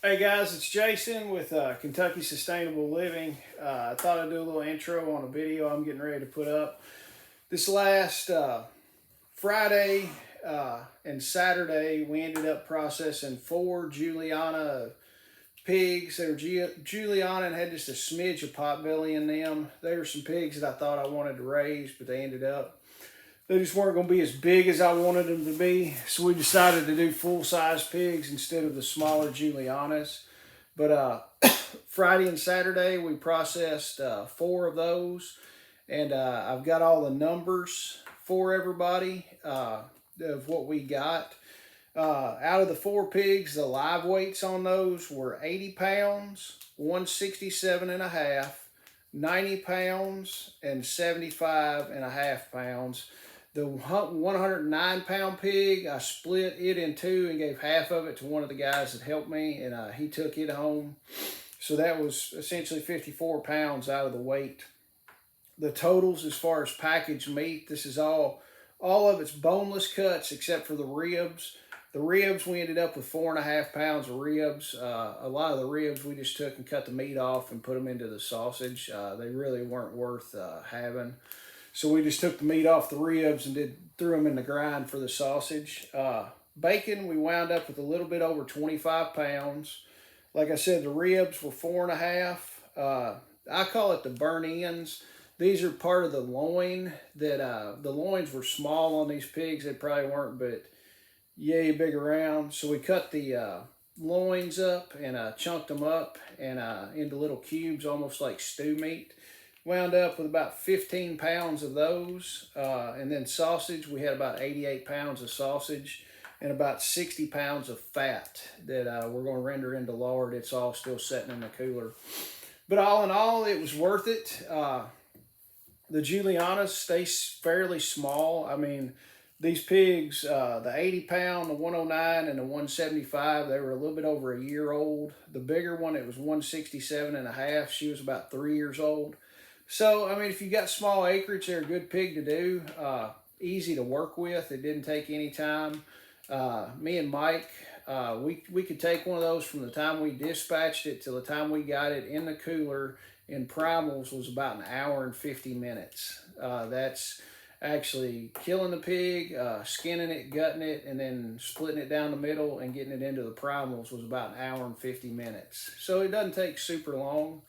Hey guys, it's Jason with Kentucky Sustainable Living. I thought I'd do a little intro on a video I'm getting ready to put up. This last Friday and Saturday, we ended up processing 4 Julianna pigs. They were Julianna and had just a smidge of potbelly in them. They were some pigs that I thought I wanted to raise, but they just weren't going to be as big as I wanted them to be. So we decided to do full-size pigs instead of the smaller Juliannas. But Friday and Saturday, we processed 4 of those. And I've got all the numbers for everybody of what we got. Out of the 4 pigs, the live weights on those were 80 pounds, 167.5, 90 pounds, and 75.5 pounds. The 109-pound pig, I split it in 2 and gave half of it to one of the guys that helped me, and he took it home. So that was essentially 54 pounds out of the weight. The totals as far as packaged meat, this is all of it's boneless cuts except for the ribs. The ribs, we ended up with 4.5 pounds of ribs. A lot of the ribs we just took and cut the meat off and put them into the sausage. They really weren't worth having. So we just took the meat off the ribs and threw them in the grind for the sausage. Bacon, we wound up with a little bit over 25 pounds. Like I said, the ribs were 4.5. I call it the burn ends. These are part of the loin. The loins were small on these pigs. They probably weren't, but yay big around. So we cut the loins up and chunked them up and into little cubes, almost like stew meat. Wound up with about 15 pounds of those. And then sausage, we had about 88 pounds of sausage and about 60 pounds of fat that we're going to render into lard. It's all still sitting in the cooler. But all in all, it was worth it. The Juliannas stay fairly small. I mean, these pigs, the 80 pound, the 109, and the 175, they were a little bit over a year old. The bigger one, it was 167.5. She was about 3 years old. So, I mean, if you got small acreage, they're a good pig to do. Easy to work with. It didn't take any time. Me and Mike, we could take one of those from the time we dispatched it till the time we got it in the cooler in primals was about an hour and 50 minutes. That's actually killing the pig, skinning it, gutting it, and then splitting it down the middle and getting it into the primals was about an hour and 50 minutes. So it doesn't take super long.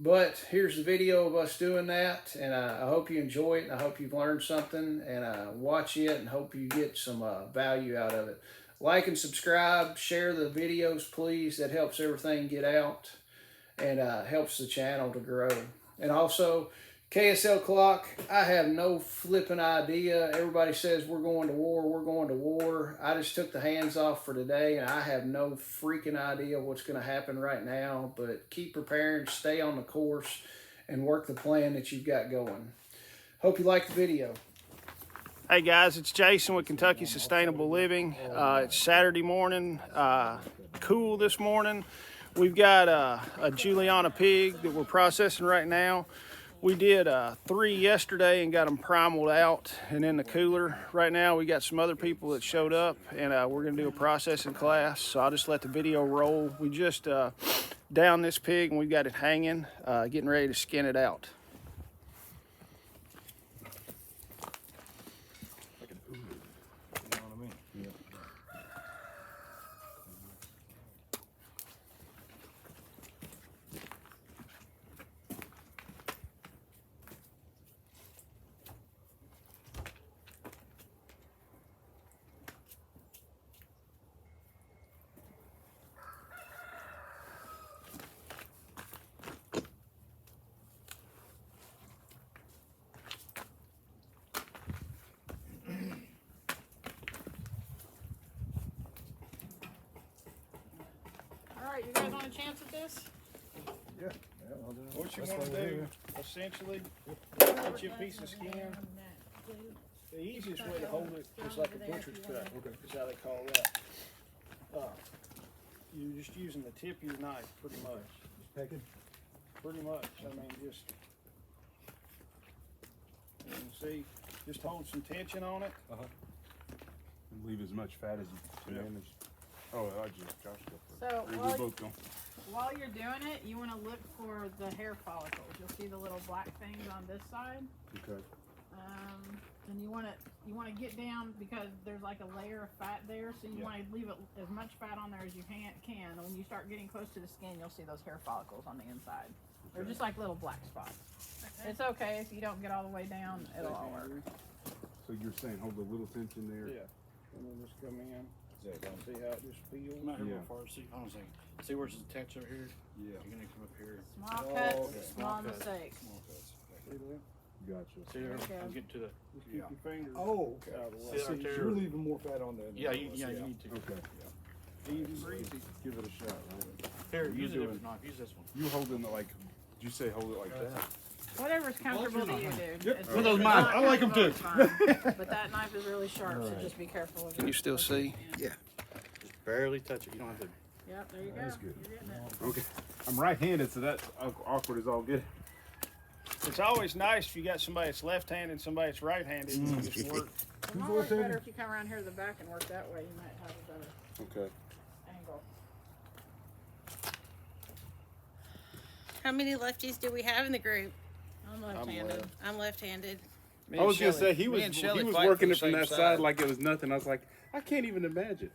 But here's the video of us doing that, and I hope you enjoy it, and I hope you've learned something, and watch it, and hope you get some value out of it. Like and subscribe, share the videos, please. That helps everything get out, and helps the channel to grow. And also, KSL clock, I have no flipping idea. Everybody says we're going to war, we're going to war. I just took the hands off for today, and I have no freaking idea what's going to happen right now. But keep preparing, stay on the course, and work the plan that you've got going. Hope you like the video. Hey guys, it's Jason with Kentucky Sustainable Living. It's Saturday morning, cool this morning. We've got a Julianna pig that we're processing right now. We did 3 yesterday and got them primaled out and in the cooler. Right now we got some other people that showed up, and we're gonna do a processing class. So I'll just let the video roll. We just downed this pig and we got it hanging, getting ready to skin it out. Alright, you guys want a chance at this? Yeah, I'll do it. What you want to do, essentially, get you a piece of skin. The easiest way to hold it is like a butcher's cut, is how they call that. You're just using the tip of your knife, pretty much. Just pecking? Pretty much. I mean, just, you can see, just hold some tension on it. And leave as much fat as you can manage. Oh, I just Josh go first. So Or we while, both go. while you're doing it, you want to look for the hair follicles. You'll see the little black things on this side. Okay. And you want to get down because there's like a layer of fat there, so you want to leave it as much fat on there as you can. And when you start getting close to the skin, you'll see those hair follicles on the inside. They're just like little black spots. Okay. It's okay if you don't get all the way down; it'll all work. So you're saying hold a little tension there? Yeah. And then just come in. See how it just feels? Not here Yeah. real far. See, hold on a second. See where's the touch over here? Yeah. You're gonna come up here. Small Oh, cuts, okay. small cuts. mistakes. Small cuts. See that? Gotcha. See there? Okay. I'm getting to the. Just keep your fingers Oh, okay. out of the way. See that right there? You're leaving more fat on there. than Yeah, I you, was, yeah, you need to. Okay. Easy breezy. Give it a shot, right? Here, You're use a different doing- knife. Use this one. You holding it like? Did you say hold it like that? Whatever's comfortable to you, dude. Yep. It's Well, those it's mine. not I like 'em too. comfortable, it's fine. But that knife is really sharp, so Alright. just be careful of Can it. you still see? Just barely touch it. You don't have to. Yep, there you go. That's good. You're getting it. Okay. I'm right-handed, so that's awkward as all get. It's always nice if you got somebody that's left-handed and somebody that's right-handed. You can just work. It might work better if you come around here to the back and work that way. You might have a better Okay. angle. How many lefties do we have in the group? I'm left-handed. left. I'm left-handed. Me I and was gonna Shelley- say he me was and Shelley fight for working the it from same that side like it was nothing. I was like, I can't even imagine.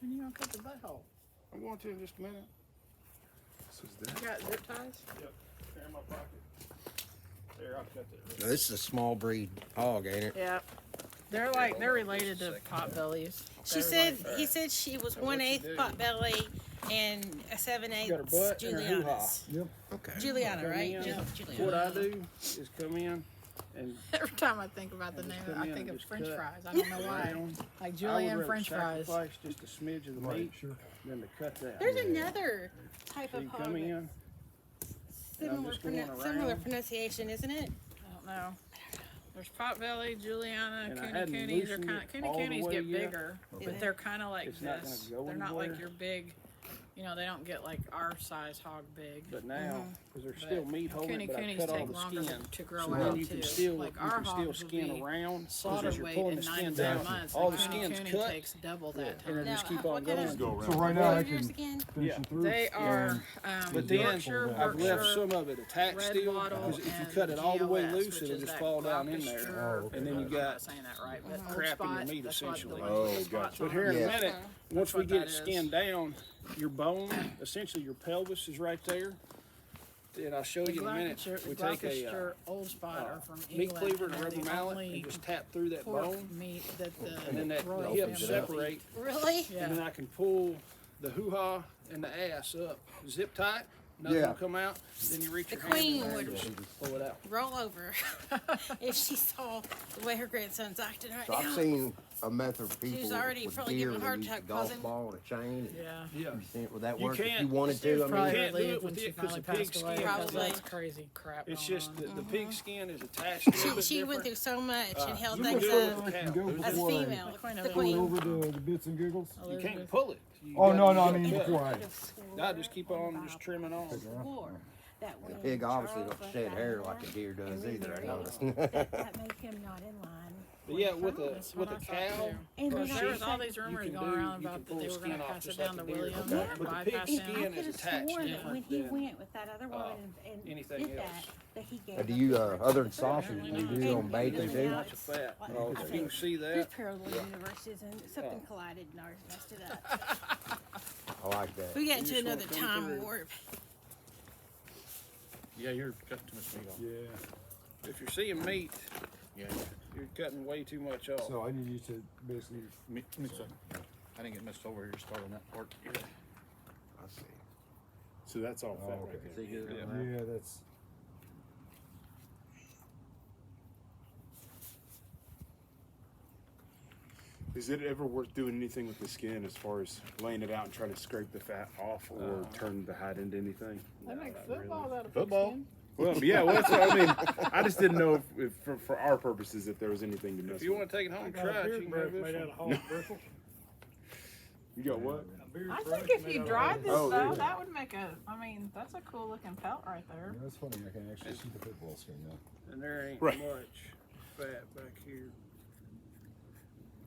When you gonna cut the butthole? I'm going to in just a minute. So is that? You got zip ties? Yep. They're in my pocket. There, I'll cut that. Now, this is a small breed hog, ain't it? Yep. They're related to pot bellies. She said he said she was 1/8 potbelly and a 7/8 Got her butt and her Julianna's. Yep. Okay. Juliana, Come right? in. Juliana. What I do is come in and Every time I think about the just name, come I in think and of just French cut fries. I don't know why. round. Like I would Julian rather French fries. sacrifice just a smidge of the Right, meat sure. than to cut that. There's another type So of you hog. come in. that's and I'm Similar, just going similar around. pronunciation, isn't it? I don't know. There's potbelly, Juliana, And I Cooney hadn't Coonies. They're loosened kind it of Cooney all the Coonies way get yet. bigger, Okay. but they're kind of like It's not gonna this. go They're not like anywhere. your big. You know, they don't get like our size hog big. But now, because there's But still meat holding Cooney it, but I Coonies cut all take the longer skin. to grow So out then you too. can still Like our hogs will skin be around. 'cause slaughter as you're weight pulling in the 9 skin to 10 down, months. all and the Cooney skin's Cooney cut. takes double that And time. then Now, just keep what on kind of- going. Go around. So right now I What are yours can again? finish Yeah. them through. They are But then Yorkshire, I've left Berkshire, some of it attached Red still, Wattle, because if you and cut it all the way GLS, loose, which it'll is just that fall down in Gloucester, there. Oh, okay. And then you I'm got not saying that right, but old crap in spot, your meat, that's what the essentially. old Oh, spots gotcha. But on here in it. a Yeah. minute, once we what get that it is. skinned down, your bone, essentially your pelvis is right there. And I'll show The you in a minute. Gloucestershire, We take a Gloucestershire old spot are from meat England, cleaver and and a they're rubber the mallet only and just tap through that pork bone. meat that the And then that the royal hips family separate. Really? Yeah. And then I can pull the hoo-ha and the ass up. Zip tight. Nothing Yeah. will come out. Then you reach The your hand in queen there and would- just pull it out. Roll over if she saw the way her grandson's acting right So I've now. seen a method of people already with probably deer giving a that heart use attack the golf 'cause him- ball and a chain. And Yeah. Yeah. would that You work if can't- you wanted She was to? I probably mean, can't do it relieved when with she it 'cause finally the pig passed away. skin- because Probably. That's crazy crap. It's going just on. the pig skin is attached to it. She went through so much and held you things can do it up. with I can cow. go As a before I female, The queen the of go queen. over the bits and giggles. You can't Elizabeth. pull it. You Oh, gotta- no, you no, I gotta mean cut. before I. I just keep on just trimming on. the pig obviously don't shed hair like a deer does either. I noticed. That made him not in line. But yeah, with That's a what I cow, thought, too. And or then There was I all said, these rumors can going do- around you about can that pull they the were going skin to off pass just it down to like a deer. William Okay. and But the pig bypass skin him. I is could have attached sworn that different when he than went with that other woman and anything did else. that he gave Do up you, his other than rights. sausage, do you do on bacon There's too? lots of fat. Oh, If okay. you can see There's that, parallel universes and something collided and ours messed it up. I like that. We got You into just wanna another come time through. warp. Yeah, you're cutting too much meat off. Yeah. if you're seeing meat, Yeah. you're cutting way too much off. So I need you to basically. Me too. I didn't get messed over here. Start on that part. Here. I see. So that's all fat Oh, right okay. there. See good? Yeah, that's. Is it ever worth doing anything with the skin as far as laying it out and trying to scrape the fat off or turn the hide into anything? They make not football really. out of Football? pigskin. Well, yeah, well, that's what I mean. I just didn't know if for our purposes, if there was anything to mess If you with. want to take it home and try it, you can have this one. You got what? I think if you dried this Oh, though, yeah. that would make a. I mean, that's a cool looking pelt right there. That's funny. I can actually see the football skin now. And there ain't Right. much fat back here.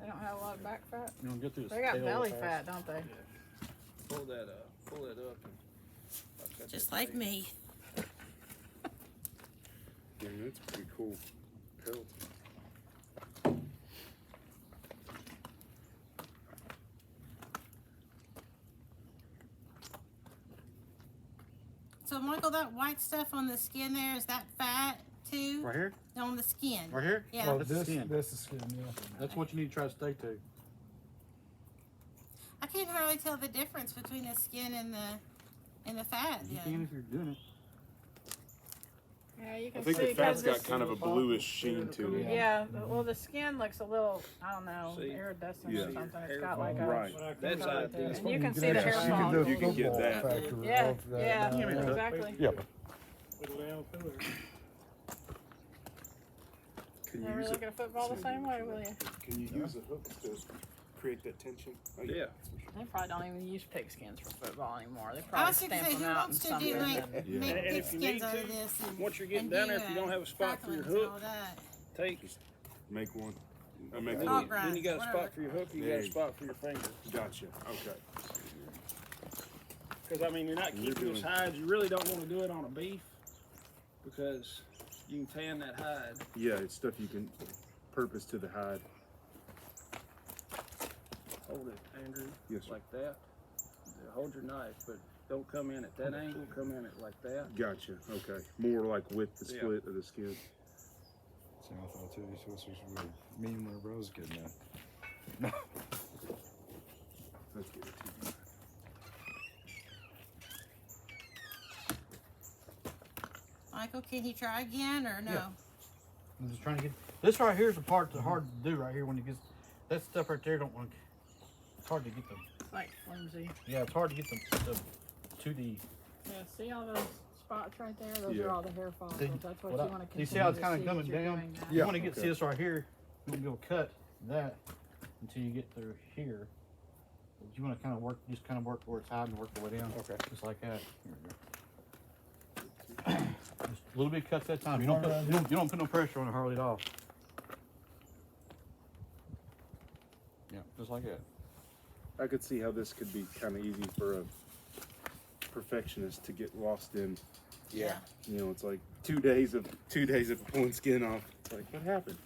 They don't have a lot of back fat. You don't get through the They got tail belly fast. fat, don't they? Pull that up. Pull it up. And Just like me. Yeah, that's pretty cool. Pelt. So Michael, that white stuff on the skin there, is that fat too? Right here? On the skin. Right here? Yeah. Oh, That's the this, skin. this is skin, yeah. That's what you need to try to stay to. I can't hardly tell the difference between the skin and the fat. You Yeah. can if you're doing it. Yeah, you I can think see the fat's 'cause got this- kind of a bluish sheen to it. Yeah, well, the skin looks a little, I don't know, See? iridescent Yeah. or something. It's Hair got like a. Right. That's color ideal. to it. And You you can can see the actually hair see follicles. You can get football that. factor Yeah, of that. yeah, now. exactly. Yeah. Can you Never use look it? at football the same way, will you? Can you use a hook to create that tension? Oh, Yeah. They probably don't even use pig skins for football anymore. They I probably was going to stamp say, them who out in wants to something. do like Yeah. make And pig if you skins need out to, of this? And, once you're getting and down do, there, if you don't have a spot for your cracklings and all hook, that. take. Make one. I make Then Hog you, rinds, then you got a whatever. spot for your hook. You got a spot for your finger. Gotcha. Okay. Because I mean, you're not You're keeping this doing- hide. You really don't want to do it on a beef because you can tan that hide. Yeah, it's stuff you can purpose to the hide. Hold it, Andrew. Yes, sir. Like that. Hold your knife, but don't come in at that angle. Come in it like that. Gotcha. Okay. More like with the Yeah. split of the skin. See, I thought too, so it's just weird. Me and my bro's getting that. Let's get it to you. Michael, can he try again or no? Yeah. I'm just trying to get this right here is the part that's hard to do right here when you get that stuff right there. Don't want. It's hard to get them. It's like flimsy. Yeah, it's hard to get them to the. Yeah, see all those spots right there? Those Yeah. are all the hair follicles. See, That's what what I- you want to you continue see how it's to kinda see coming that you're down? doing that. You want to get okay. see this right here. You want to be able to cut that until you get through here. But you want to kind of work, just kind of work where it's hiding, work the way down. Okay. Just like that. Here we go. Just a little bit cuts at a time. You don't put no pressure on it hardly at all. Yeah, just like that. I could see how this could be kind of easy for a perfectionist to get lost in. Yeah. You know, it's like 2 days of pulling skin off. It's like, what happened?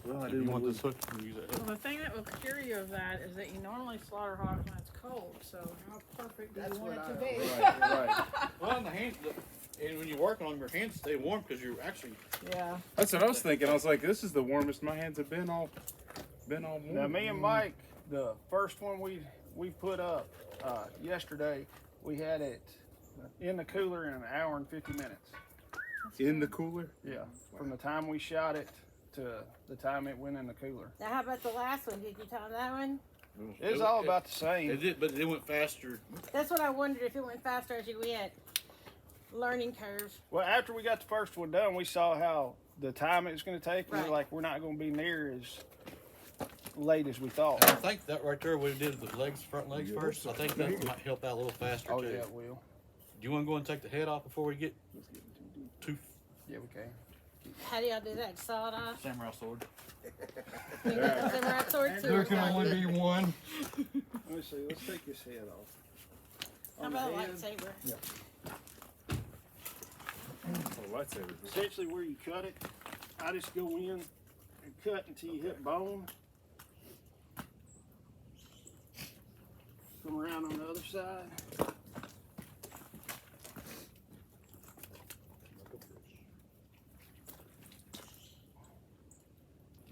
Well, I If you didn't want want this hook, you can use it. Well, the thing that will cure you of that is that you normally slaughter hogs when it's cold. So how perfect do That's you want what it to I- be? right. Well, and the hands, and when you're working on 'em, your hands stay warm because you're actually. Yeah. That's what I was thinking. I was like, this is the warmest my hands have been all warm. Now, me and Mike, the first one we put up yesterday, we had it in the cooler in an hour and 50 minutes. In the cooler? Yeah, from the time we shot it to the time it went in the cooler. Now, how about the last one? Did you tell him that one? It's all about the It same. did, but it went faster. That's what I wondered, if it went faster as you went. Learning curve. Well, after we got the first one done, we saw how the time it was going to take. We Right. were like, we're not going to be near as late as we thought. And I think that right there, we did the legs, front legs first. I think that might help out a little faster Oh too. yeah, it will. Do you want to go and take the head off before we get too Yeah, we can. How do y'all do that? Saw it off? samurai sword? You got the samurai sword too? There can only be one. Let me see. Let's take his head off. How On the about a head, lightsaber? Oh, lightsaber. essentially where you cut it, I just go in and cut until you hit bone. Come around on the other side.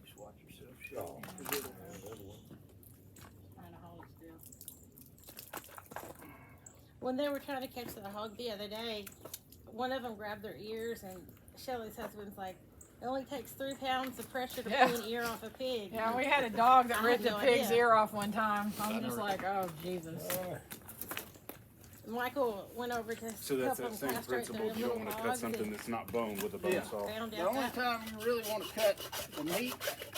Just watch yourself show. Trying to hold it still. When they were trying to catch the hog the other day, one of them grabbed their ears, and Shelly's husband's like, it only takes 3 pounds of pressure to Yeah. pull an ear off a pig. Yeah, we had a dog that I ripped had a no pig's idea. ear off one time. I'm I just never- like, oh Jesus. Michael went over to So that's help that them same castrate principle. their You don't little want to cut hogs, something and that's not bone with a bone Yeah. saw. found The out only that. time you really want to cut the meat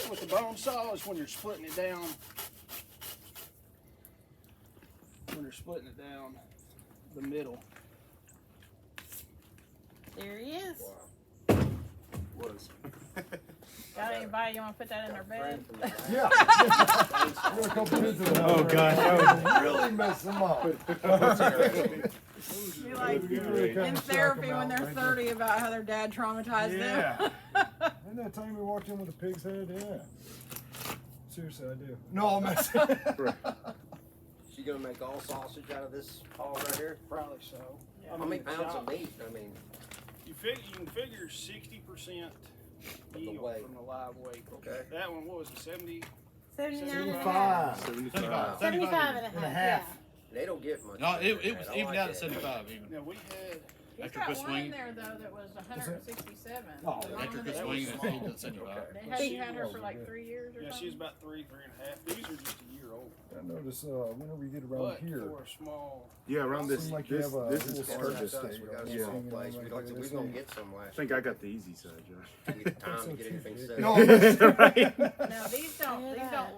with the bone saw is when you're splitting it down. When you're splitting it down the middle. There he is. Was. Got anybody you want to put that in their bed? Yeah. You're a couple minutes ago. Oh, gosh, that would really mess them up. Be like in therapy when they're 30 about how their dad traumatized them. Isn't that time we walked in with a pig's head? Yeah. Seriously, I do. No, I'm messing. She gonna make all sausage out of this hog right here? Probably so. Yeah. How many pounds of meat? I mean, You can figure 60% yield weight. from the live weight. Okay. That one, what was it, 70? 79 and a half. 75. 75 and a half. they don't get much. No, better it than was that. I even like down that. to 75 even. Now we had, He's After got quit one swinging. in there though that was 167. Oh, The After mama quit that swinging, was it's small. even at 75. They had, you had her for like 3 years or yeah, something? she was about 3.5. These are just a year old. I notice whenever you get around But here, for a small, Yeah, around this. seems like you have a This is little hard to stretch stay. us. We got a Yeah. small place. We like to, we gonna get some I last think year. I got the easy side, Josh. We get time to get anything set. No, Now these don't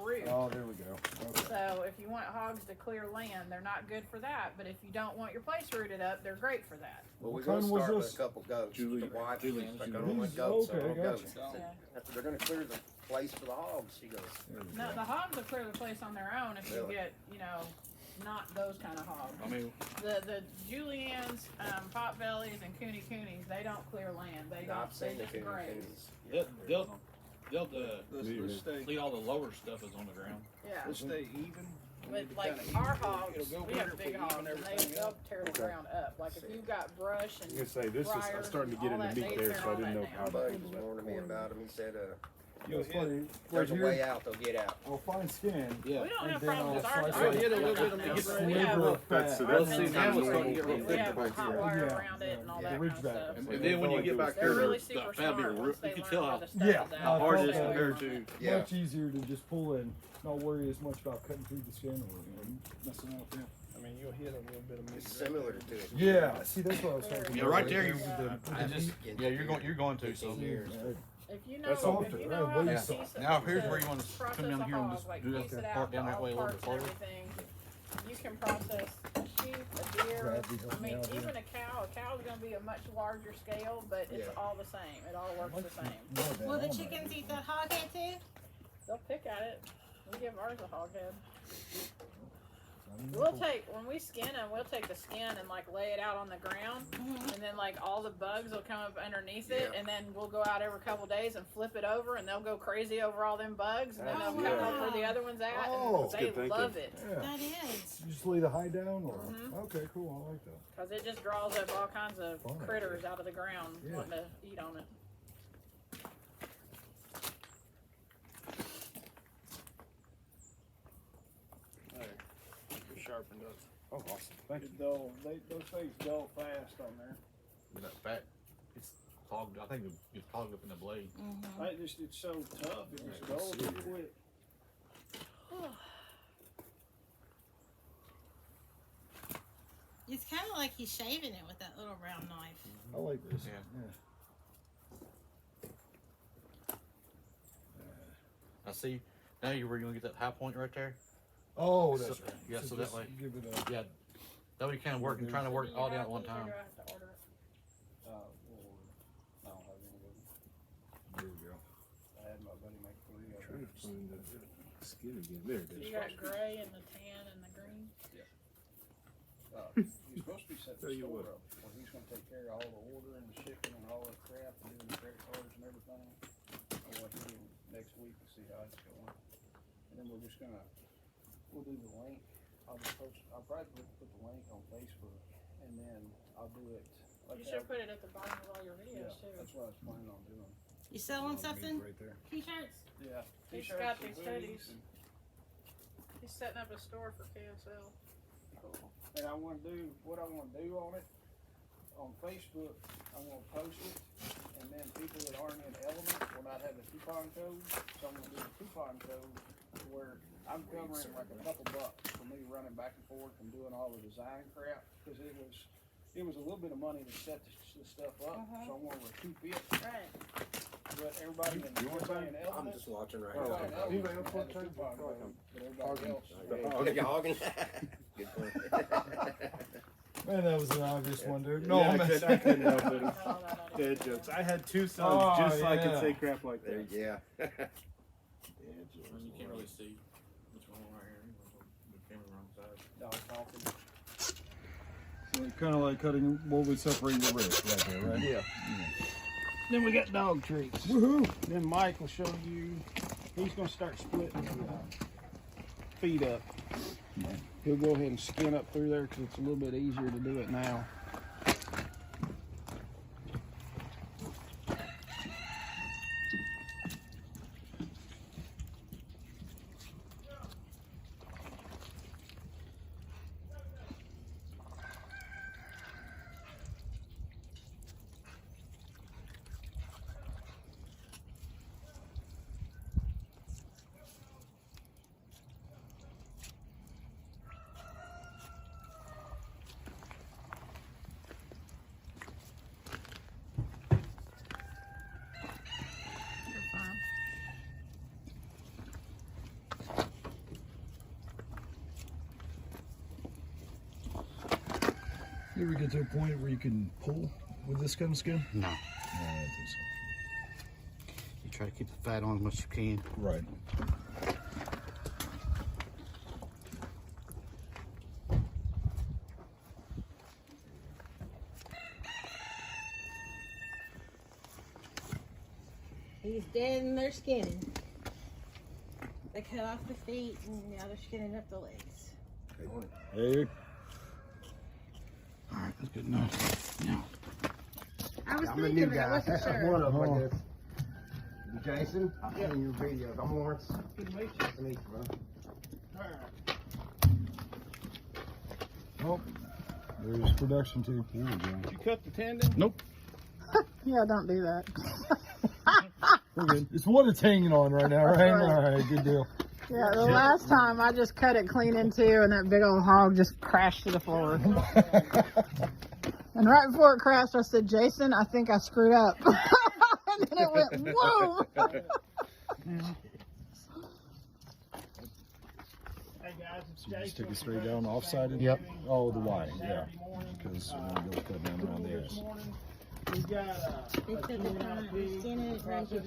root. Oh, there we go. Okay. So if you want hogs to clear land, they're not good for that. But if you don't want your place rooted up, they're great for that. Well, we're What gonna kind was start with this? a couple goats. Julie- The wife, Julie- she's like, I don't want These- goats, so I okay, want gotcha. goats. Yeah. After they're gonna clear the place for the hogs, she goes. There we No, go. the hogs will clear the place on their own if you Really? get, not those kind of hogs. I mean, The Juliannes, potbellies, and coonies, they don't clear land. They don't. I've seen They the just graze. they'll let's stay, clean all the lower stuff is on the ground. Yeah. let's stay even. But like our hogs, we have big hogs, and they'll tear the ground up. Like if you've got brush I was and gonna say this is. I'm briars starting to and get all into that, meat they there, tear so I all didn't know that how down. to Buddy handle was that. warning me about him. He said, It's funny. there's Right a way here, out, they'll get out. I'll find skin. Yeah. We don't And have then problems with I'll ours. slice Ours it. get a little bit of meat. meat We Sliver have of That's- fat. that's Well, the see, now it's starting to get real we thick have back hot here. wire Yeah. around it and all Yeah. that The kind of ridgeback. stuff. And then when you get back They're there, really the super fat be smart real, once they you can learn tell how how to stuff Yeah. it how out. hard it Stay is away compared from to. it. Yeah. Much easier to just pull in, not worry as much about cutting through the skin or messing out there. I mean, you'll hit a little bit of meat. It's similar to it. Yeah, see, that's what I was talking Yeah, about. right there, you- With the- I just, yeah, you're going to, so. If you know, That's if softer, you know right? how to Way piece softer. it- Now, here's where you want to process come down a here and hog, just like do piece it that out part to down that all way a little parts bit and farther. everything. You can process a sheep, a deer. Bradley I helped me mean, out here. even a cow. A cow's going to be a much larger scale, but it's Yeah. all the same. It all works the same. Will the chickens eat that hog head too? They'll pick at it. We give ours a hog head. We'll take, when we skin them, we'll take the skin and like lay it out on the ground, and then like all the bugs will come up underneath it, Yeah. and then we'll go out every couple days and flip it over, and they'll go crazy over all them bugs, and then they'll Oh, come yeah. up where the other one's at, Oh. and That's they good thinking. love it. Yeah. That is. You just lay the hide down, or Mhm. okay, cool. I like that. Because it just draws up all kinds of Fun. critters out of the ground Yeah. wanting to eat on it. There, you're sharpened up. Oh, awesome. Thank you. Those things dull fast on there. That fat, it's clogged, I think it's clogged up in the blade. It's so tough. It just dulls too quick. It's kind of like he's shaving it with that little round knife. I like this. Yeah. I see, now you were gonna get that high point right there. Oh, that's So- right. yeah, so that just way- give it a. Yeah, that way you kind of working, trying to work all down at one time. Do I have to order it? I don't have any of them. There we go. I had my buddy make 3 of Trying them. to find the skin again. There it So is. you got gray and the tan and the green. He's supposed to be setting Tell the you store what. up, where he's gonna take care of all the order and the shipping and all that crap, and doing the credit cards and everything. I'll let him next week and see how it's going. And then we'll do the link. I'll probably put the link on Facebook, and then I'll do it like You that. should put it at the bottom of all your Yeah, videos too. that's what I was planning on doing. You selling something? Right there. T-shirts? Yeah. He's T-shirts got and these hoodies hoodies. and- He's setting up a store for KSL. And I wanna do, what I wanna do on it, on Facebook, I'm gonna post it, and then people that aren't in Element will not have the coupon code, so I'm gonna do the coupon code where I'm covering like a couple bucks for me running back and forth and doing all the design crap, cause it was a little bit of money to set this stuff up, so I wanna recoup it, Right. but everybody in I'm Element, just watching right Oh, now. everybody in okay. Element Anybody else had want the to turn? coupon code, but everybody else. Like a hogging. Good point. Man, that was an obvious one, dude. No, I messing. couldn't help it. Dad jokes. I had 2 sons just so I could say crap like that. Yeah. You can't really see what's going on right here. The camera on the side. Dog talking. So kind of like cutting what would separate your wrist right there, right? Yeah. Then we got dog treats. Woohoo! Then Mike will show you. He's gonna start splitting the feet up. He'll go ahead and skin up through there because it's a little bit easier to do it now. You're fine. You ever get to a point where you can pull with this kind of skin? No. No, I don't think so. You try to keep the fat on as much as you can. Right. He's dead and they're skinning. They cut off the feet and now they're skinning up the legs. Hey, All right, that's good enough. Now, I was I'm a thinking new that, guy. I wasn't sure. One of them, I guess. Jason, I've seen your videos. I'm Lawrence. Good to meet you. Nice to meet you, bro. All right. oh, there's production too. There we go. Did you cut the tendon? Nope. Yeah, don't do that. We're good. It's what it's hanging on right now, right? All right, good deal. Yeah, the last time I just cut it clean in two and that big old hog just crashed to the floor. And right before it crashed, I said, Jason, I think I screwed up. And then it went, whoa. Hey guys, it's So you just Jason. stick it straight down, off-sided? Yep. Oh, the Y, yeah. Because when it goes cut down around the ass. We've got They took the time to skin it right here.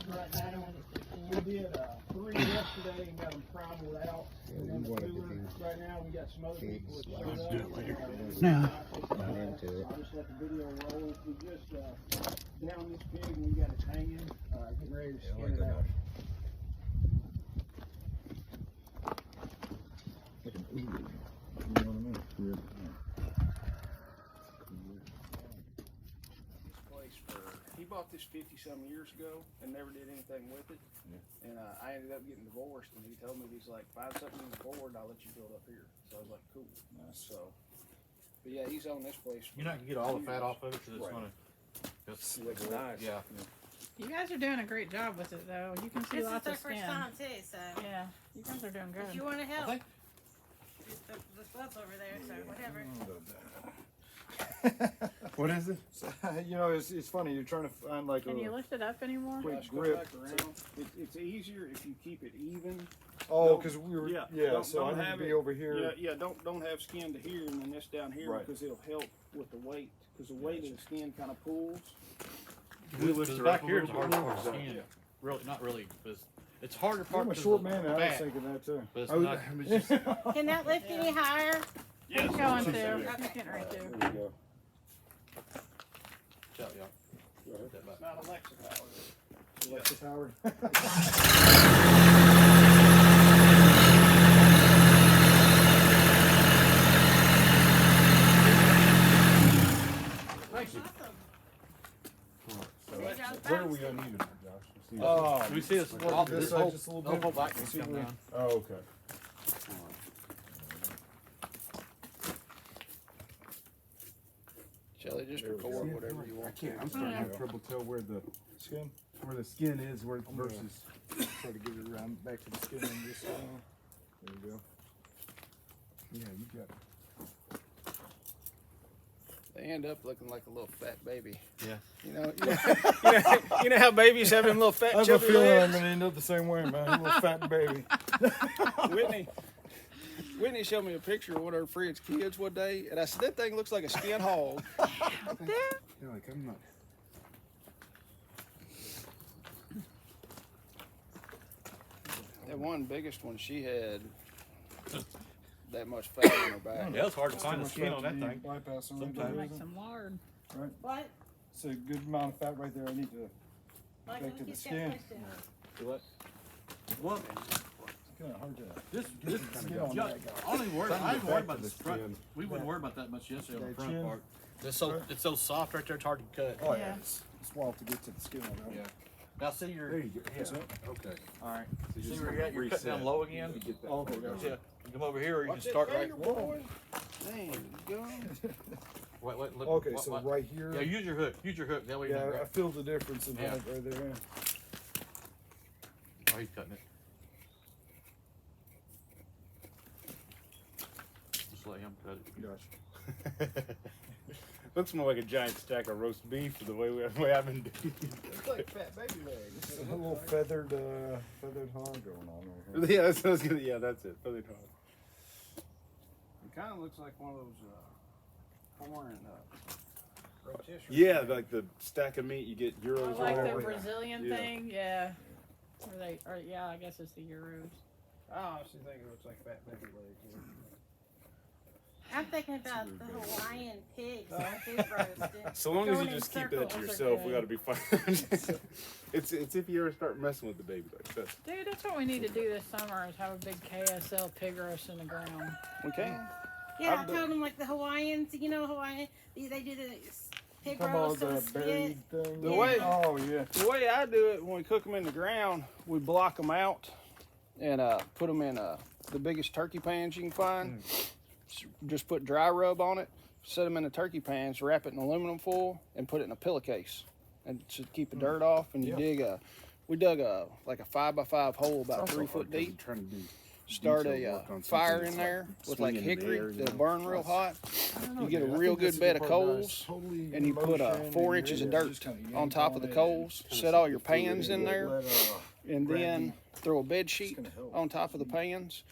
we did 3 yesterday and got them primed out. And then the wanted to cooler, do right now we got some other people that showed up. do it later. Now. Not into it. I just let the video roll. We just down this pig and we got it hanging, getting ready to skin it out. Like an ooh. You know what I mean? Yeah. Place for he bought this 50-some years ago and never did anything with it. Yeah. And I ended up getting divorced, and he told me, he's like, find something in the board, I'll let you build up here. So I was like, cool. Nice. So, but yeah, he's on this place. you're not gonna get all the fat off of it because it's Right. gonna. Just, Looks nice. Yeah. You guys are doing a great job with it, though. You can see This is lots their of first skin. time too, so Yeah, you guys are doing if good. you want to help, Okay. just the gloves over there, so whatever. What is it? You know, it's funny. You're trying to find like Can you a lift it up anymore? quick Josh, go grip. back around. It's easier if you keep it even. Oh, because we were Yeah, don't- so I don't need to have be it- over here. Yeah, don't have skin to here and then this down here Right. because it'll help with the weight. Because the weight of the skin kind of pulls. We lift Because her back up a here is the little hard part of bit. the skin. Really, not really. It's harder part. I'm a because short of the man, and I was fat, thinking that too. but it's I was- not. I was just- Can that lift any higher? It's going to. Yeah. It's getting ready to. There we go. Shout, y'all. That back. It's not Alexa powered. Alexis Howard. Thank you. Where are we unmuted, Josh? Oh, can we see this? Well, This this whole, side just a little the bit. whole back Let's can see come where- down. Oh, okay. Shelly, just record whatever you want. I'm starting to have trouble tell where the Skin. skin is where I'm gonna- versus. Try to get it around back to the skin on this side. There you go. Yeah, you got it. They end up looking like a little fat baby. Yeah. You know how babies have them little fat I have a chubby feeling I'm legs? gonna end up the same way, man. A little fat baby. Whitney, Whitney showed me a picture of one of her friend's kids one day, and I said, that thing looks like a skin hog. Yeah, like I'm not. That one biggest one, she had that much fat on her back. Yeah, it's hard to find the skin on that thing. Bypass on Sometimes. Make some lard. Right. What? It's a good amount of fat right there. I need to. Like, Back to look the at skin. that question. What? Well, It's kind of hard to. this Skin on yeah, that guy. I don't even worry. I didn't worry about the this front. skin. We wouldn't worry about that much yesterday on the That front chin. part. It's so soft right there. It's hard to cut. Oh Yeah. yeah. It's wild to get to the skin on that. Yeah. one. Now see your. There you go. Yeah. Okay. All right. So you See just where you're at? You're cutting down reset. low again. You get that. Oh, okay, gotcha. Yeah. You come over here, or you Watch can that start right. finger, boy. Dang, go. Wait, look. Okay, what- so what? right here. Yeah, use your hook. Use your hook. That way you Yeah, can I grab. feel the difference in Yeah. height right there. Oh, he's cutting it. Just let him cut it. Gotcha. Looks more like a giant stack of roast beef the way I've been doing. It's like fat baby legs. It's a little feathered hog going on right here. Yeah, that's what I was gonna. Yeah, that's it. Feathered hog. It kind of looks like one of those foreign rotisserie. Yeah, things. like the stack of meat you get I euros. like on. the Yeah. Brazilian Yeah. thing, yeah. Yeah, I guess it's the Euros. I honestly think it looks like fat baby legs. I'm thinking about the Hawaiian pigs and pig roast. So long as you Going in just keep that to circles are yourself, we good. got to be fine. it's if you ever start messing with the baby legs. That's Dude, that's what we need to do this summer is have a big KSL pig roast in the ground. We can. Yeah, I told them like the Hawaiians, you know Hawaiian, they do the pig Come on, roast on a the spit. berry thing. The way- Oh yeah. The way I do it, when we cook them in the ground, we block them out and put them in the biggest turkey pans you can find. Just put dry rub on it, set them in the turkey pans, wrap it in aluminum foil, and put it in a pillowcase, and to keep the dirt off. And you Yeah. we dug a 5x5 hole about 3 foot deep. Trying to do Start detail a work on fire something in that's there with like swinging in the hickory air, you that'll know. burn real hot. I don't know, You get a man. I real think that's good the bed of part about it. coals, It's totally and you put emotion 4 and inches of you're dirt just kinda on yank top of the it coals. and Set all your set the food pans in there, let, and grab then the- throw a bed sheet gonna help. on top of the pans.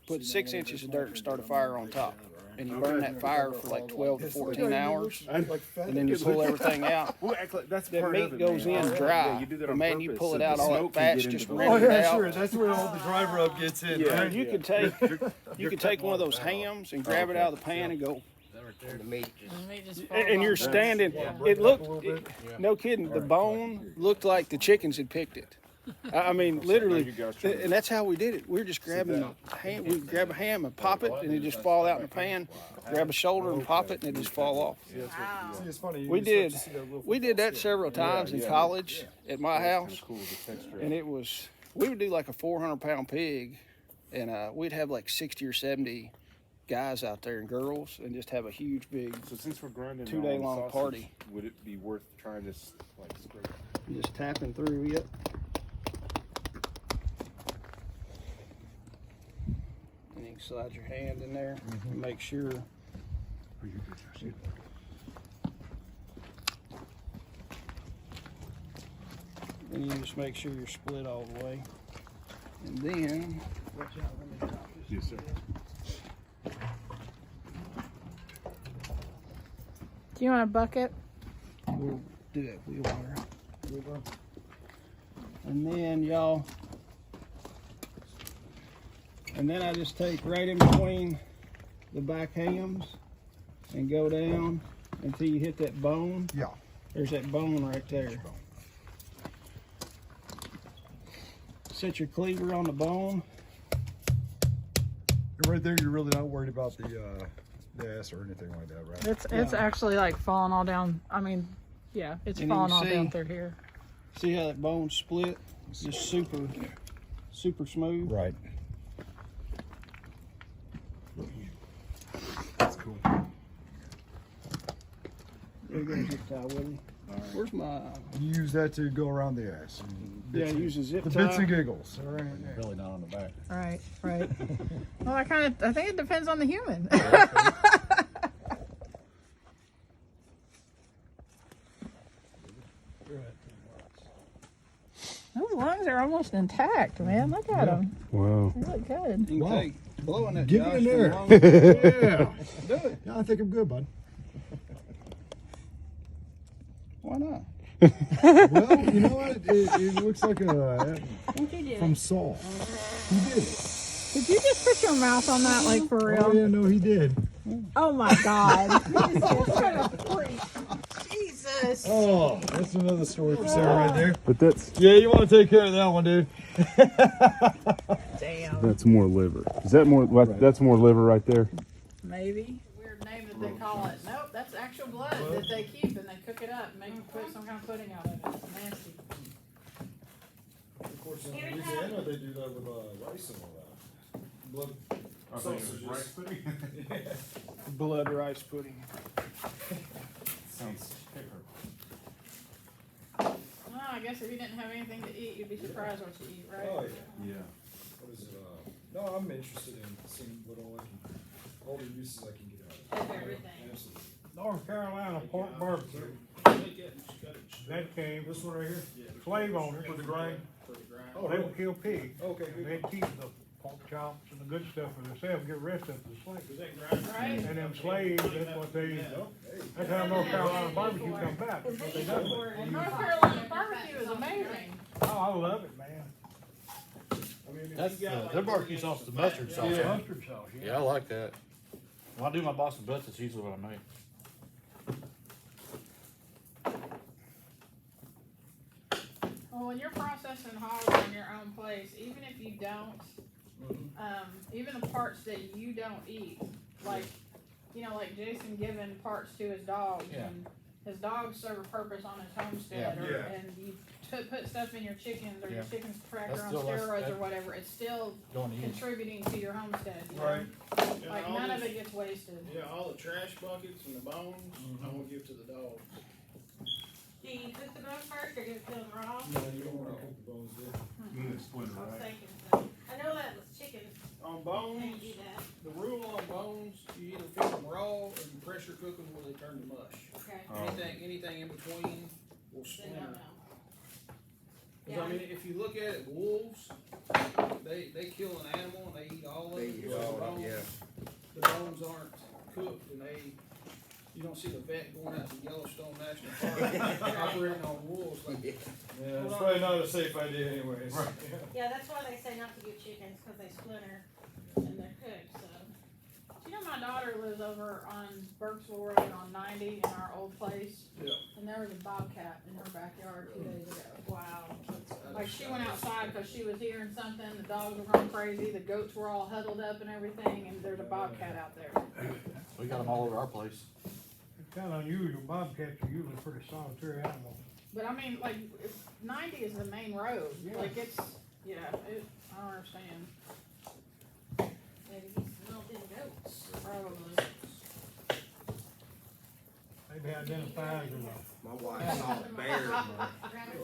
Put See, 6 now inches of there's dirt and start a nothing fire going on top. right? And you Okay. burn that fire for like 12 to It's 14 like- hours. like fat. And then you pull everything out. We'll act like that's The part meat of it, goes man. in Yeah, dry. you do that But on man, you purpose, pull so it the out, all smoke that can fat's get just into the rendered Oh yeah, out. sure. That's where all the dry rub gets in. Yeah. Right? You could take one of those hams and grab it out of the pan and go. And the meat just. And the meat just falls And you're off. standing. break It it up a looked. little bit. No kidding. The bone looked like the chickens had picked it. I mean, literally, you guys try to- and that's how we did it. We were just grabbing a ham. We grab a ham and pop it, and it just fall out in the pan. Grab a shoulder and pop it, and it just fall off. Wow. See, it's funny. We you did. start to see that little We did that football several times in yeah. college at my That's house, kinda cool, the texture. and it was. We would do like a 400-pound pig, and we'd have like 60 or 70 guys out there and girls, and just have a huge big. So since we're grinding 2-day on long sausage, party. would it be worth trying to like scrape? Just tapping through it. And you can slide your hand in there and make sure. And you just make sure you're split all the way. And then, watch out, let me drop this. Yes, sir. Do you want a bucket? We'll do that wheel water. And then y'all, and then I just take right in between the back hams and go down until you hit that bone. Yeah. There's that bone right there. Set your cleaver on the bone. Right there, you're really not worried about the ass or anything like that, right? It's actually like falling all down. I mean, yeah, it's And you falling all see- down through here. See how that bone's split? Just super smooth. Right. That's cool. There goes zip tie, Willie. Where's my? You use that to go around the ass. Yeah, use a zip the tie. bits and giggles. All right. Really not on the back. Right, right. Well, I think it depends on the human. Those lungs are almost intact, man. Look at them. Wow. They look good. You can Wow. take blowing that. Get Josh in there. from Yeah. Do it. Yeah, I think I'm good, bud. Why not? Well, you know what? It looks like a What'd you do? from Saul. He did it. Did you just put your mouth on that, like, for real? Oh yeah, no, he did. Oh my God. What a freak. Jesus. Oh, that's another story for Sarah right there. But that's Yeah, you want to take care of that one, dude. Damn. that's more liver. Is that more? That's more liver right there. Maybe. Weird name that they call it. Nope, that's actual blood that they keep and they cook it up and put some kind of pudding out of it. It's nasty. Of course, in Louisiana they do that with rice and all that. Blood sausages. Blood rice pudding. Sounds thicker. Well, I guess if you didn't have anything to eat, you'd be surprised what you eat, right? Oh yeah. Yeah. What is it? No, I'm interested in seeing what all the uses I can get out of Of it. everything. Absolutely. North Carolina pork barbecue. That came, This one right here. slave owners with the grain. Oh, They really? would kill pigs. Okay, And good. they'd keep the pork chops and the good stuff for themselves, get the rest of it to the slaves. Right? And them slaves, that's what they, that's how North Carolina barbecue come back. That's what they do. Well, North Carolina barbecue is amazing. Oh, I love it, man. That's their barbecue sauce, the mustard sauce. Yeah, huh? mustard sauce, Yeah, I like that. When I do my Boston Butts, that's usually what I make. Well, when you're processing hogs in your own place, even if you don't, even the parts that you don't eat, like, you know, like Jason giving parts to his dogs, Yeah. and his dogs serve a purpose on his homestead, Yeah. and you put stuff in your chickens, or your Yeah. chickens track That's on still- steroids that- or whatever, it's still Don't eat. contributing to your homestead, you know? Right. Like, none of it gets wasted. Yeah, all the trash buckets and the bones, I'm gonna give to the dogs. Do you cook the bones first or do you peel them raw? No, you don't want to cook the bones, dude. I was thinking so. I know that with chicken, On you bones, can't do that. the rule on bones, you either feed them raw or you pressure cook them where they turn to mush. Okay. Anything in between will Then splinter. I'll know. 'Cause I mean, if you look at it, wolves, they kill an animal and they eat all of They it. eat because all the of it, bones- yeah. The bones aren't cooked and you don't see the vet going out to Yellowstone National Park operating on wolves like. Yeah, it's probably not a safe idea anyways. Right. Yeah, that's why they say not to give chickens, cause they splinter and they're cooked, so. You know, my daughter lives over on Burksville Road on 90 in our old place. Yeah. And there was a bobcat in her backyard 2 days ago. Wow. Like, she went outside because she was hearing something, the dogs were going crazy, the goats were all huddled up and everything, and there's a bobcat out there. We got them all over our place. It's kind of unusual. Bobcats are usually pretty solitary animals. But I mean, like, 90 is the main road. Yeah. Like, it's, I don't understand. Maybe he smelled them goats. Probably. Maybe identified as a My wife saw a bear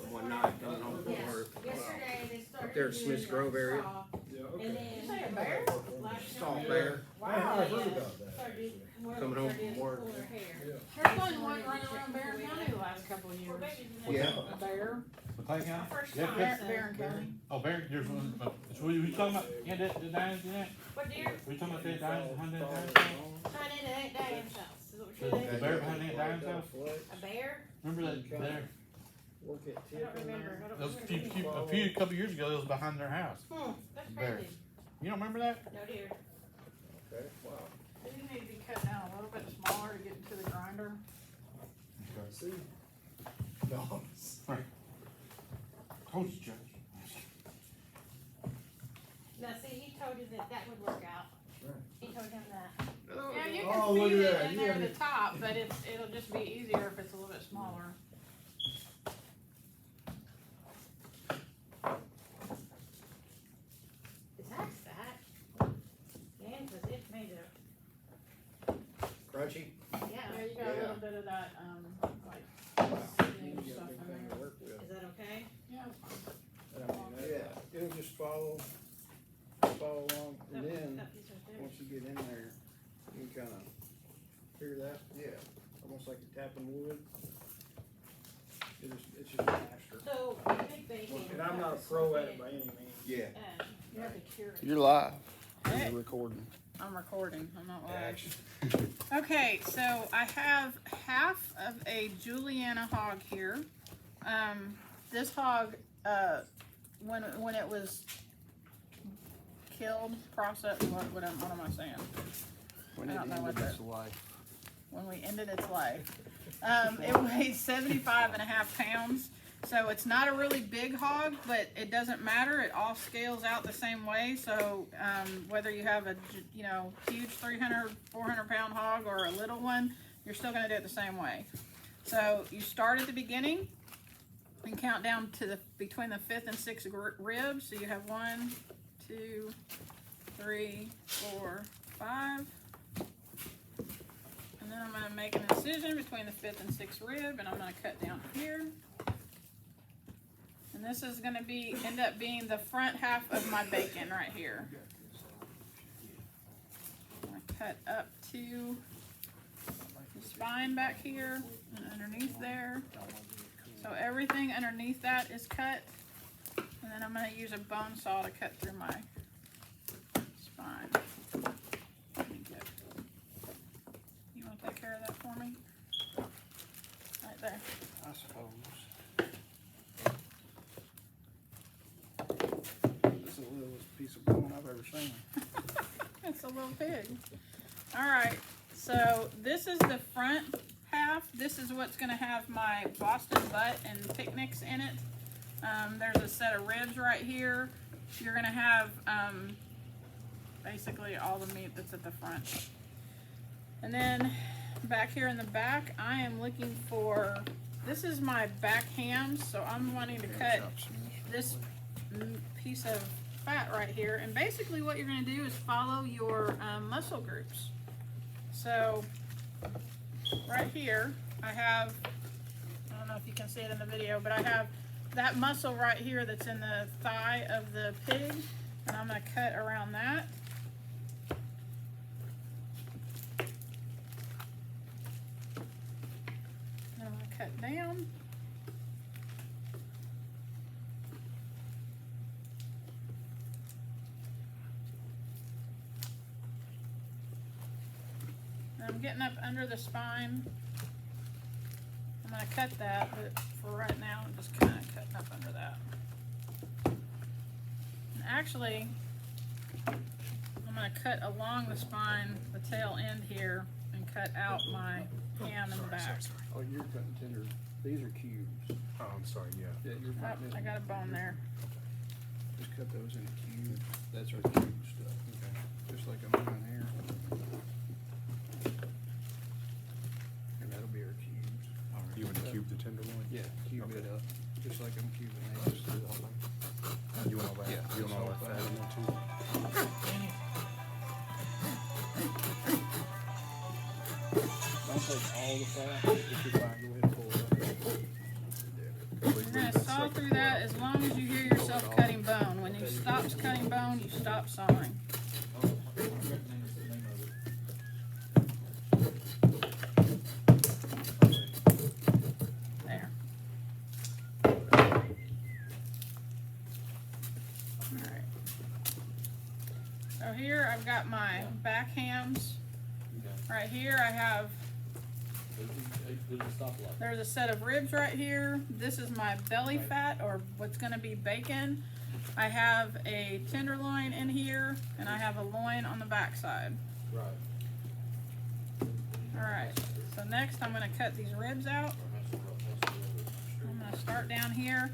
one night coming home from Yes, work. yesterday they started. there at doing Smiths it Grove area. saw, Yeah, And okay. then. You say a bear? Last Saw a night, bear wow, I heard they, about that, started doing- one of coming them home started from work. pulling her hair. There's been one running around Barron County the last couple of years. Yeah. A bear. McClay County? First Yeah, time. good. Barron County. Oh, Barry, there's one. So we talking about? Yeah, the Diane's in that. What deer? We talking about that Diane's behind that Diane's house? Honey, that ain't Diane's house. Is that what The, you're the thinking? bear behind that Diane's house. A bear? Remember that bear? Work at I tip don't in remember. there. I don't That was remember. a couple years ago. It was behind their house. That's Bear. crazy. You don't remember that? No deer. Okay, wow. These need to be cut down a little bit smaller to get into the grinder. See? Dogs. Told you, Judge. Now, see, he told you that would work out. Sure. He told him that. Yeah, you Oh, can look feed at it that. in You there got at the top, but it'll just be easier if it's a little bit smaller. Is that fat? Yeah, because it made it, Crunchy. yeah. Yeah, you got a Yeah. little bit of that, like, seasoning You got stuff a big in thing to there. work with. Is that okay? Yeah. I mean, it'll just follow along, and then, Cut these right there. once you get in there, you can kinda figure that, Yeah. almost like you're tapping wood. It's just faster. So, big bacon. And I'm not a pro at it by any means. Yeah. You have to cure it. You're live. Hey. You're recording. I'm recording. I'm not live. Action. Okay, so I have half of a Julianna hog here. This hog, when it was killed, processed, what am I saying? When I it don't know ended what its life. When we ended its life. It weighs 75 and a half pounds. So it's not a really big hog, but it doesn't matter. It all scales out the same way. So whether you have a huge 300, 400 pound hog or a little one, you're still going to do it the same way. So you start at the beginning and count down to between the 5th and 6th ribs. So you have 1, 2, 3, 4, 5. And then I'm going to make an incision between the 5th and 6th rib, and I'm going to cut down here. And this is going to end up being the front half of my bacon right here. I'm going to cut up to the spine back here and underneath there. So everything underneath that is cut. And then I'm going to use a bone saw to cut through my spine. You want to take care of that for me? Right there. I suppose. That's the littlest piece of bone I've ever seen. It's a little pig. Alright, so this is the front half. This is what's going to have my Boston butt and picnics in it. There's a set of ribs right here. You're going to have basically all the meat that's at the front. And then back here in the back, I am looking for, this is my back hams, so I'm wanting to cut this piece of fat right here. And basically what you're going to do is follow your muscle groups. So right here, I have, I don't know if you can see it in the video, but I have that muscle right here that's in the thigh of the pig, and I'm going to cut around that. And I'm going to cut down. And I'm getting up under the spine. I'm going to cut that, but for right now, I'm just kind of cutting up under that. And actually, I'm going to cut along the spine, the tail end here, and cut out my ham in the back. Oh, you're cutting tender. These are cubes. Oh, I'm sorry, yeah. Yeah, you're Oh, cutting I got a bone there. Just cut those into cubes. That's our cube stuff. Okay. Just like I'm doing here. And that'll be our cubes. You want to cube the tenderloin? Yeah, cube it up. Just like I'm cubing these. You want all that? Yeah. You want all that fat in there too? Don't take all the fat. If you find, go ahead and pull it up. You're going to saw through that as long as you hear yourself cutting bone. When you stop cutting bone, you stop sawing. There. Alright. So here I've got my back hams. Right here I have, there's a set of ribs right here. This is my belly fat, or what's going to be bacon. I have a tenderloin in here, and I have a loin on the back side. Alright, so next I'm going to cut these ribs out. I'm going to start down here.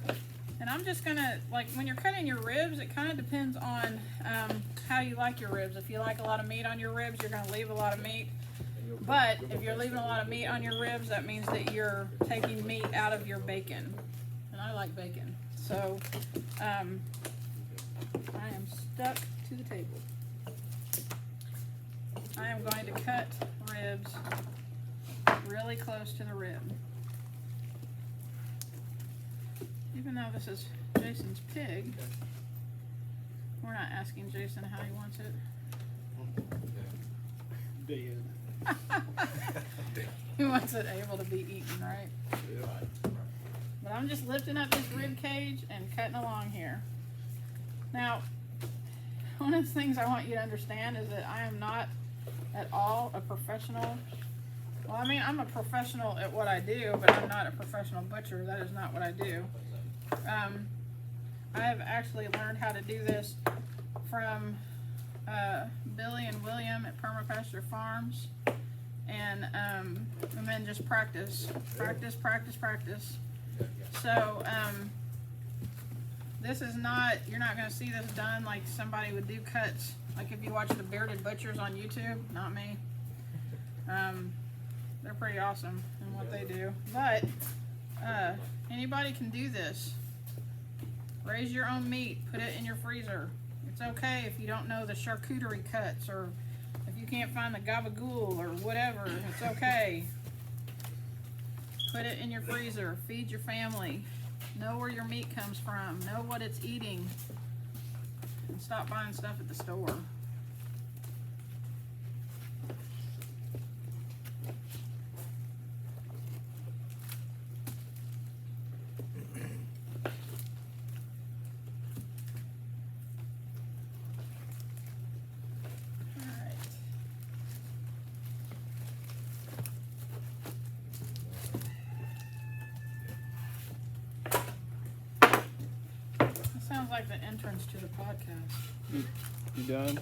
And I'm just going to, like, when you're cutting your ribs, it kind of depends on how you like your ribs. If you like a lot of meat on your ribs, you're going to leave a lot of meat. But if you're leaving a lot of meat on your ribs, that means that you're taking meat out of your bacon. And I like bacon. So I am stuck to the table. I am going to cut ribs really close to the rib. Even though this is Jason's pig, we're not asking Jason how he wants it. Dead. He wants it able to be eaten, right? Yeah. But I'm just lifting up this rib cage and cutting along here. Now, one of the things I want you to understand is that I am not at all a professional. Well, I mean, I'm a professional at what I do, but I'm not a professional butcher. That is not what I do. I have actually learned how to do this from Billy and William at Permapasture Farms, and then just practice. So this is not, you're not going to see this done like somebody would do cuts, like if you watch the bearded butchers on YouTube. Not me. They're pretty awesome in what they do, but anybody can do this. Raise your own meat, put it in your freezer. It's okay if you don't know the charcuterie cuts, or if you can't find the gabagool or whatever, it's okay. Put it in your freezer, feed your family, know where your meat comes from, know what it's eating, and stop buying stuff at the store. Sounds like the entrance to the podcast. You done?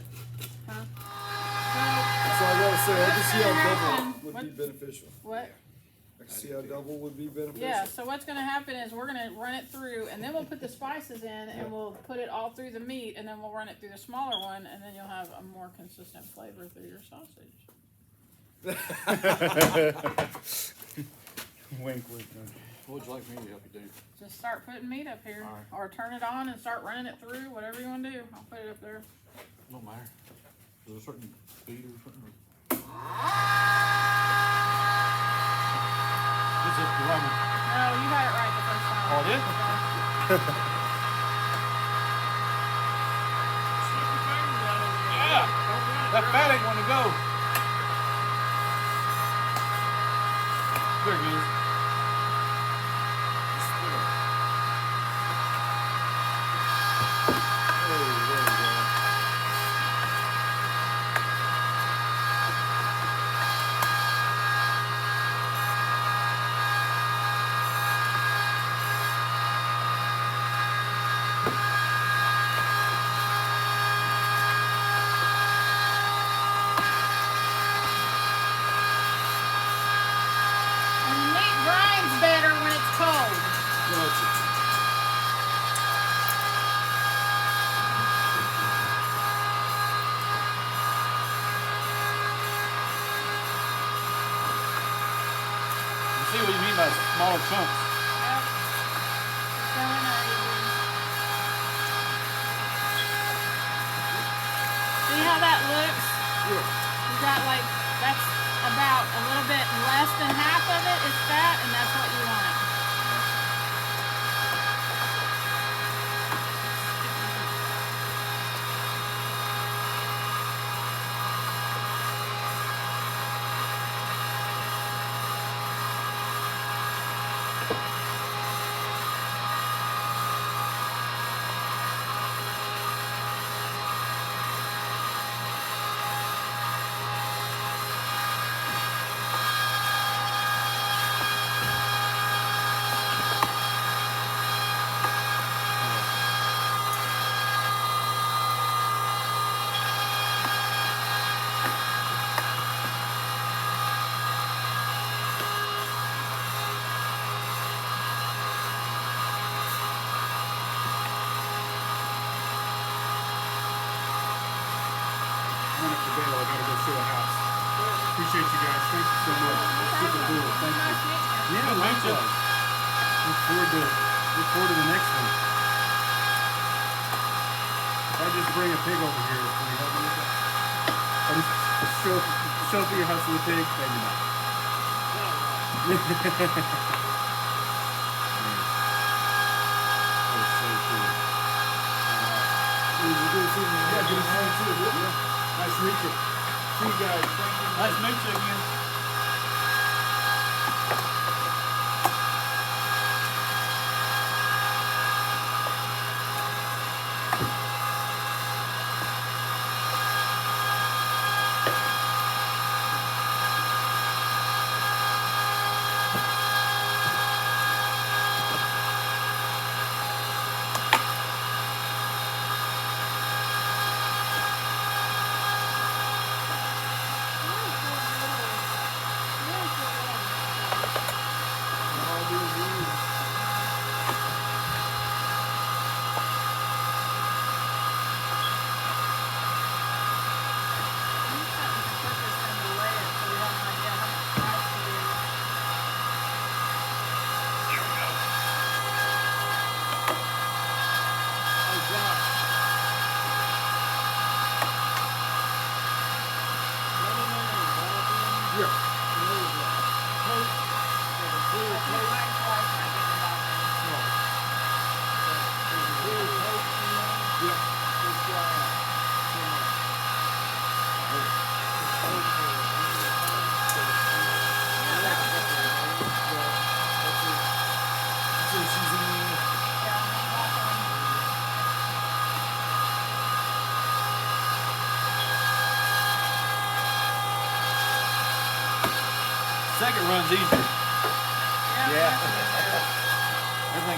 Huh? So I gotta say, I can see how happen- double would be beneficial. What? I can see how double would be beneficial. Yeah, so what's going to happen is we're going to run it through, and then we'll put the spices in, and we'll put it all through the meat, and then we'll run it through the smaller one, and then you'll have a more consistent flavor through your sausage. Wink, wink. What would you like me to help you do? Just start putting meat up here, Alright. or turn it on and start running it through, whatever you want to do. I'll put it up there. Don't matter. Is there a certain speed or something? Is it the wrong one? No, you got it right the first time. Oh, I did? Yeah! That fat ain't want to go. There it goes. And the meat grinds better when it's cold. You see what you mean by smaller chunks. Yep. It's going easy. See how that looks? You got like, that's about a little bit less than half of it is fat, and that's what you want. I'm gonna have to bail. I gotta go show a house. Appreciate you guys. Thank you so much. Super cool. Thank you. Yeah, likewise. Look forward to the next one. If I just bring a pig over here, will you help me with that? Or just show up at your house with a pig? Maybe not. That is so cool. Yeah, good to see you too. Yeah. Nice to meet you. See you guys. Thank you. Nice to meet you again. Second run's easier. Yeah. Everything